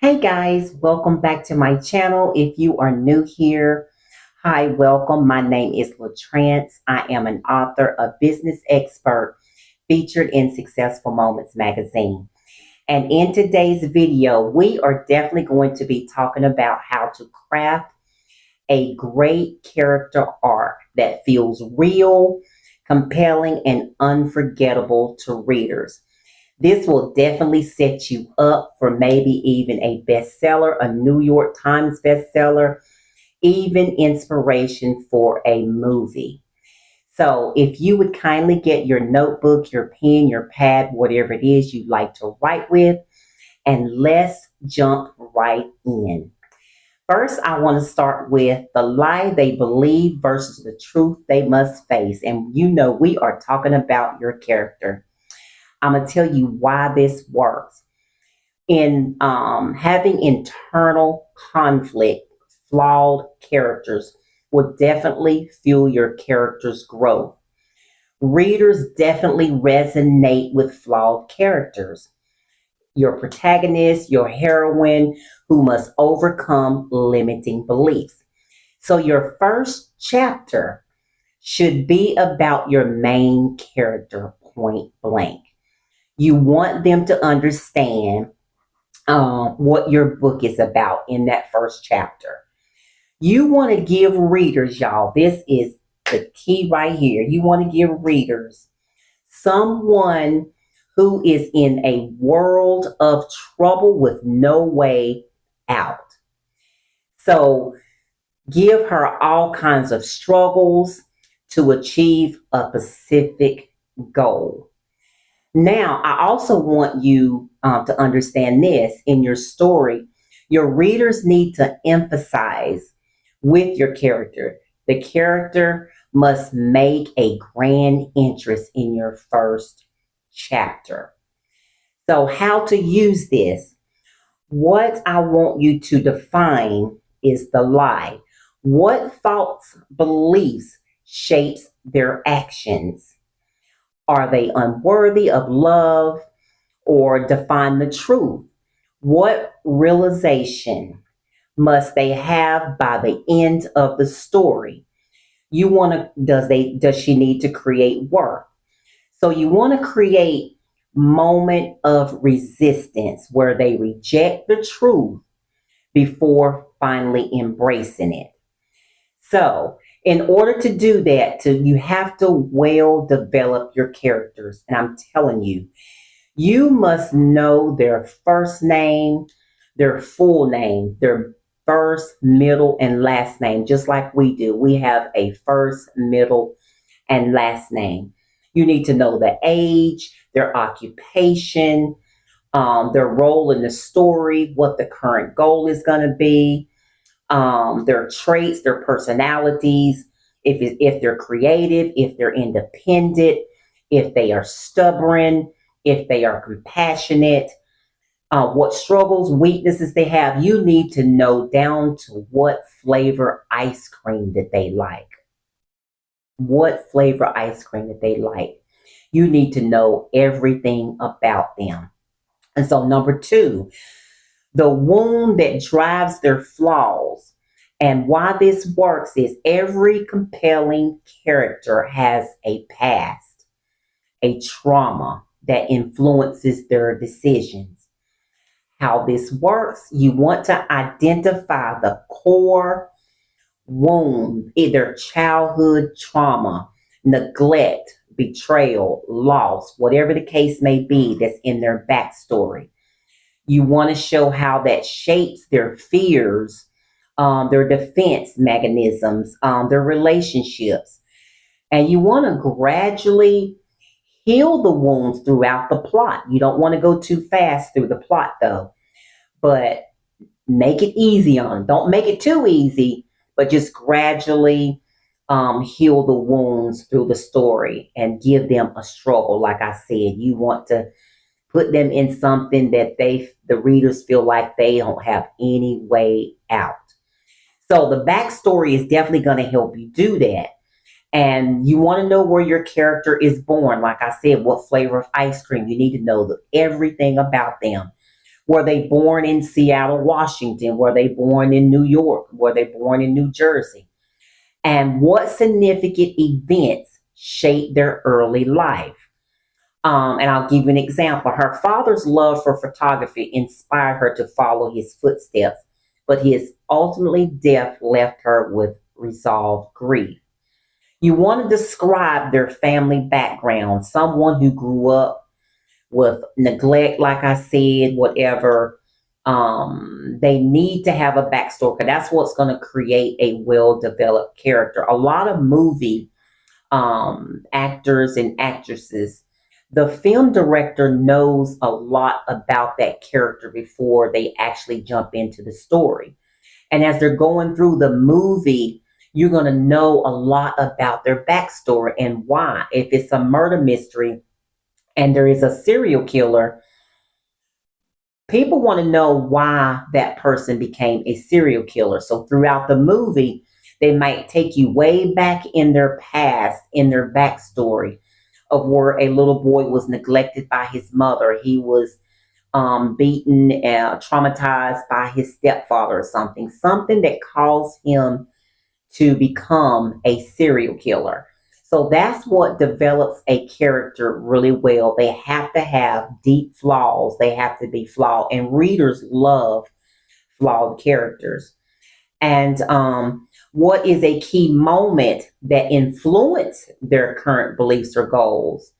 Hey guys, welcome back to my channel. If you are new here, hi, welcome. My name is LaTrance. I am an author, a business expert featured in Successful Moments magazine. And in today's video, we are definitely going to be talking about how to craft a great character arc that feels real, compelling, and unforgettable to readers. This will definitely set you up for maybe even a bestseller, a New York Times bestseller, even inspiration for a movie. So if you would kindly get your notebook, your pen, your pad, whatever it is you'd like to write with, and let's jump right in. First, I want to start with the lie they believe versus the truth they must face. And we are talking about your character. I'm going to tell you why this works. In having internal conflict, flawed characters will definitely fuel your character's growth. Readers definitely resonate with flawed characters. Your protagonist, your heroine who must overcome limiting beliefs. So your first chapter should be about your main character, point blank. You want them to understand what your book is about in that first chapter. You want to give readers, y'all, this is the key right here. You want to give readers someone who is in a world of trouble with no way out. So give her all kinds of struggles to achieve a specific goal. Now, I also want you to understand this in your story. Your readers need to emphasize with your character. The character must make a grand interest in your first chapter. So, how to use this? What I want you to define is the lie. What thoughts, beliefs shapes their actions? Are they unworthy of love? Or define the truth? What realization must they have by the end of the story? You want to, does she need to create work? So you want to create moment of resistance where they reject the truth before finally embracing it. So in order to do that, you have to well develop your characters. And I'm telling you, you must know their first name, their full name, their first, middle, and last name, just like we do. We have a first, middle, and last name. You need to know the age, their occupation, their role in the story, what the current goal is going to be, their traits, their personalities, if they're creative, if they're independent, if they are stubborn, if they are compassionate, what struggles, weaknesses they have. You need to know down to what flavor ice cream that they like. What flavor ice cream that they like. You need to know everything about them. And so, number two, the wound that drives their flaws. And why this works is every compelling character has a past, a trauma that influences their decisions. How this works, you want to identify the core wound, either childhood trauma, neglect, betrayal, loss, whatever the case may be that's in their backstory. You want to show how that shapes their fears, their defense mechanisms, their relationships. And you want to gradually heal the wounds throughout the plot. You don't want to go too fast through the plot, though, but make it easy on them. Don't make it too easy, but just gradually heal the wounds through the story and give them a struggle. Like I said, you want to put them in something that the readers feel like they don't have any way out. So the backstory is definitely going to help you do that. And you want to know where your character is born. Like I said, what flavor of ice cream. You need to know everything about them. Were they born in Seattle, Washington? Were they born in New York? Were they born in New Jersey? And what significant events shaped their early life? And I'll give you an example. Her father's love for photography inspired her to follow his footsteps, but his ultimately death left her with resolved grief. You want to describe their family background, someone who grew up with neglect, like I said, whatever. They need to have a backstory because that's what's going to create a well developed character. A lot of movie actors and actresses, the film director knows a lot about that character before they actually jump into the story. And as they're going through the movie, you're going to know a lot about their backstory and why. If it's a murder mystery and there is a serial killer, people want to know why that person became a serial killer. So throughout the movie, they might take you way back in their past, in their backstory of where a little boy was neglected by his mother. He was beaten, traumatized by his stepfather or something that caused him to become a serial killer. So that's what develops a character really well. They have to have deep flaws. They have to be flawed. And readers love flawed characters. And what is a key moment that influenced their current beliefs or goals?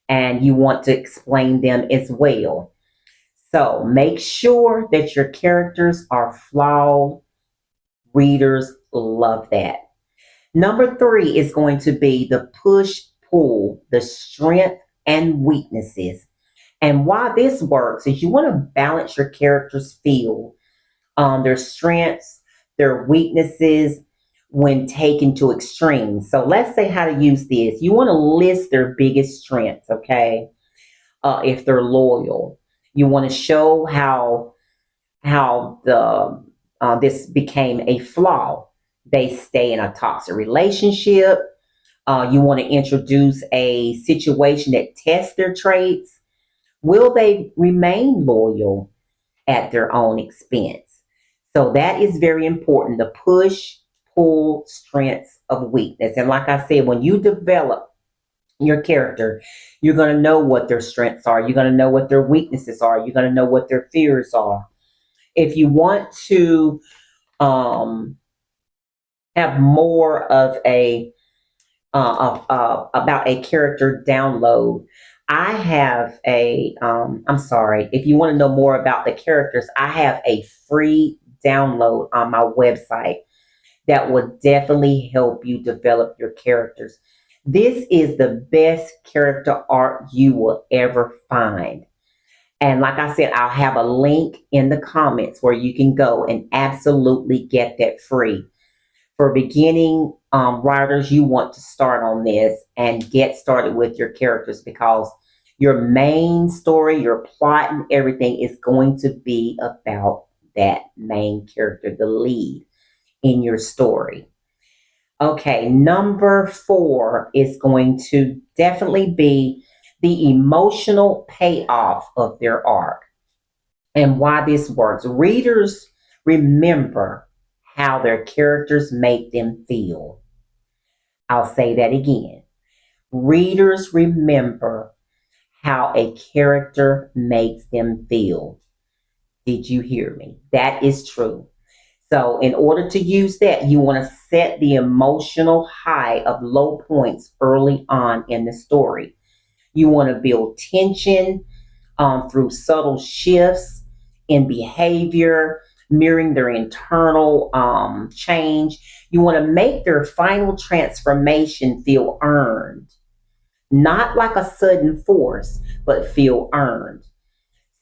And you want to explain them as well. So make sure that your characters are flawed. Readers love that. Number three is going to be the push pull, the strength and weaknesses. And why this works is you want to balance your characters' feel, their strengths, their weaknesses when taken to extremes. So let's say how to use this. You want to list their biggest strengths, okay? If they're loyal, you want to show how the this became a flaw. They stay in a toxic relationship. You want to introduce a situation that tests their traits. Will they remain loyal at their own expense? So that is very important. The push, pull, strengths of weakness. And like I said, when you develop your character, you're going to know what their strengths are. You're going to know what their weaknesses are. You're going to know what their fears are. If you want to um, have more of a about a character download, I have a I'm sorry, if you want to know more about the characters, I have a free download on my website that will definitely help you develop your characters. This is the best character art you will ever find. And like I said, I'll have a link in the comments where you can go and absolutely get that free. For beginning writers, you want to start on this and get started with your characters because your main story, your plot, and everything is going to be about that main character, the lead in your story. Okay, number four is going to definitely be the emotional payoff of their arc and why this works. Readers remember how their characters make them feel. I'll say that again. Readers remember how a character makes them feel. Did you hear me? That is true. So, in order to use that, you want to set the emotional high of low points early on in the story. You want to build tension through subtle shifts in behavior, mirroring their internal change. You want to make their final transformation feel earned, not like a sudden force, but feel earned.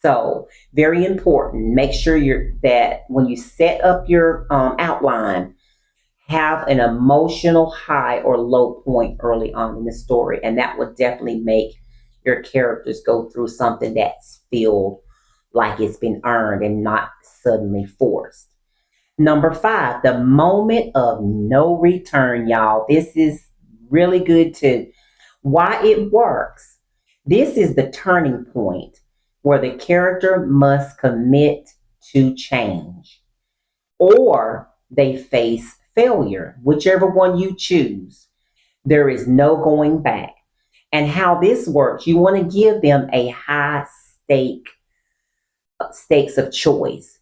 So, very important. Make sure that when you set up your outline, have an emotional high or low point early on in the story, and that will definitely make your characters go through something that's feel like it's been earned and not suddenly forced. Number five, the moment of no return, y'all. This is really good too. Why it works. This is the turning point where the character must commit to change or they face failure, whichever one you choose. There is no going back. And how this works, you want to give them a high stake stakes of choice.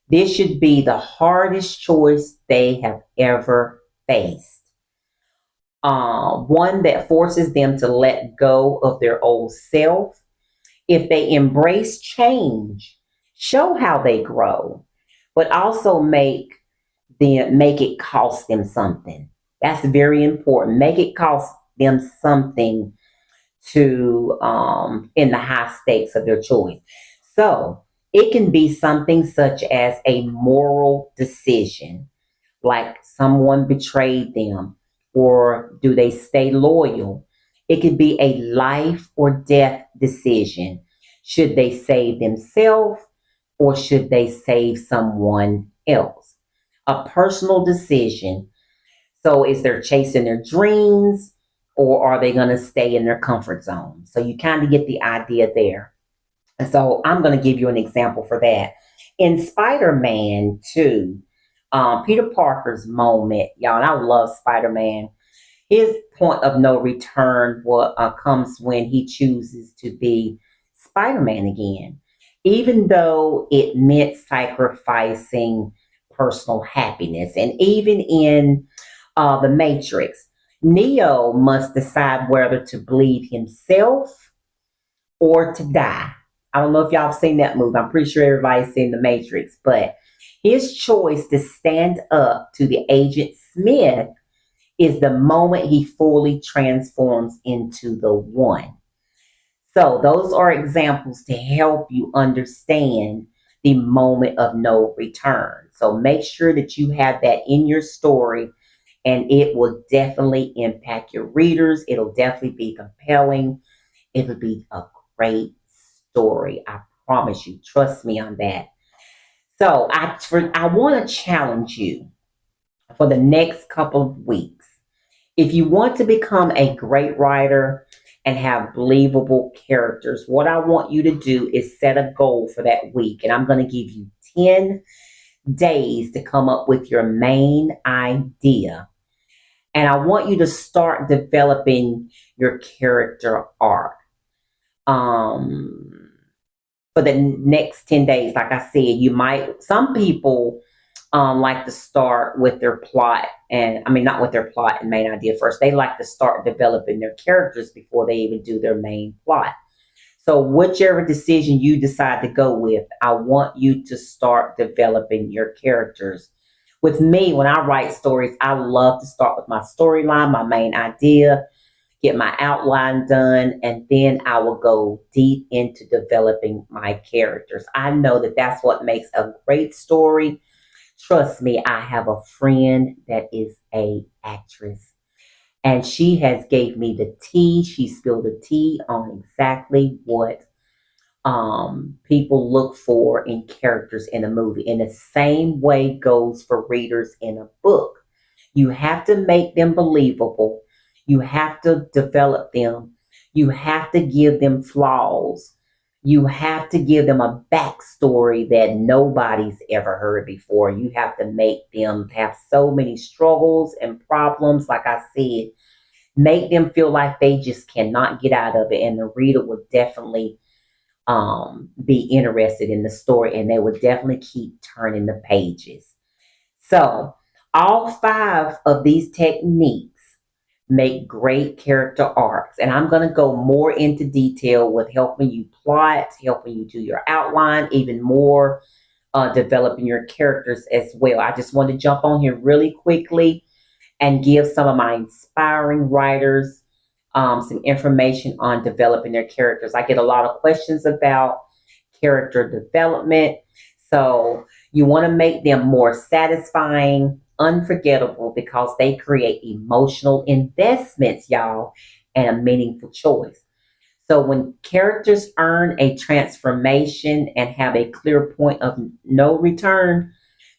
This should be the hardest choice they have ever faced. One that forces them to let go of their old self. If they embrace change, show how they grow, but also make it cost them something. That's very important. Make it cost them something to in the high stakes of their choice. So it can be something such as a moral decision, like someone betrayed them, or do they stay loyal? It could be a life or death decision. Should they save themselves or should they save someone else? A personal decision. So is they're chasing their dreams or are they going to stay in their comfort zone? So you kind of get the idea there. And so I'm going to give you an example for that. In Spider-Man 2, Peter Parker's moment, y'all, and I love Spider-Man. His point of no return comes when he chooses to be Spider-Man again, even though it meant sacrificing personal happiness. And even in The Matrix, Neo must decide whether to believe himself or to die. I don't know if y'all have seen that movie. I'm pretty sure everybody's seen The Matrix, but his choice to stand up to the Agent Smith is the moment he fully transforms into the one. So those are examples to help you understand the moment of no return. So make sure that you have that in your story and it will definitely impact your readers. It'll definitely be compelling. It'll be a great story. I promise you. Trust me on that. So I want to challenge you for the next couple of weeks. If you want to become a great writer and have believable characters, what I want you to do is set a goal for that week. And I'm going to give you 10 days to come up with your main idea. And I want you to start developing your character arc. For the next 10 days, like I said, some people like to start with their plot and I mean, not with their plot and main idea first. They like to start developing their characters before they even do their main plot. So whichever decision you decide to go with, I want you to start developing your characters. With me, when I write stories, I love to start with my storyline, my main idea, get my outline done, and then I will go deep into developing my characters. I know that that's what makes a great story. Trust me, I have a friend that is a actress and she has gave me the tea. She spilled the tea on exactly what people look for in characters in a movie. And the same way goes for readers in a book. You have to make them believable. You have to develop them. You have to give them flaws. You have to give them a backstory that nobody's ever heard before. You have to make them have so many struggles and problems. Like I said, make them feel like they just cannot get out of it. And the reader will definitely be interested in the story and they would definitely keep turning the pages. So, all five of these techniques make great character arcs. And I'm going to go more into detail with helping you plot, helping you do your outline, even more developing your characters as well. I just want to jump on here really quickly and give some of my inspiring writers some information on developing their characters. I get a lot of questions about character development. So you want to make them more satisfying, unforgettable, because they create emotional investments, y'all, and a meaningful choice. So when characters earn a transformation and have a clear point of no return,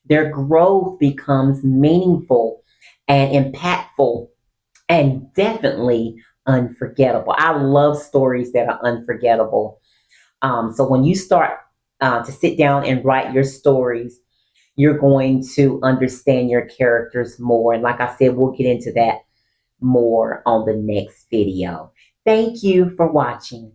their growth becomes meaningful and impactful and definitely unforgettable. I love stories that are unforgettable. So when you start to sit down and write your stories, you're going to understand your characters more. And like I said, we'll get into that more on the next video. Thank you for watching.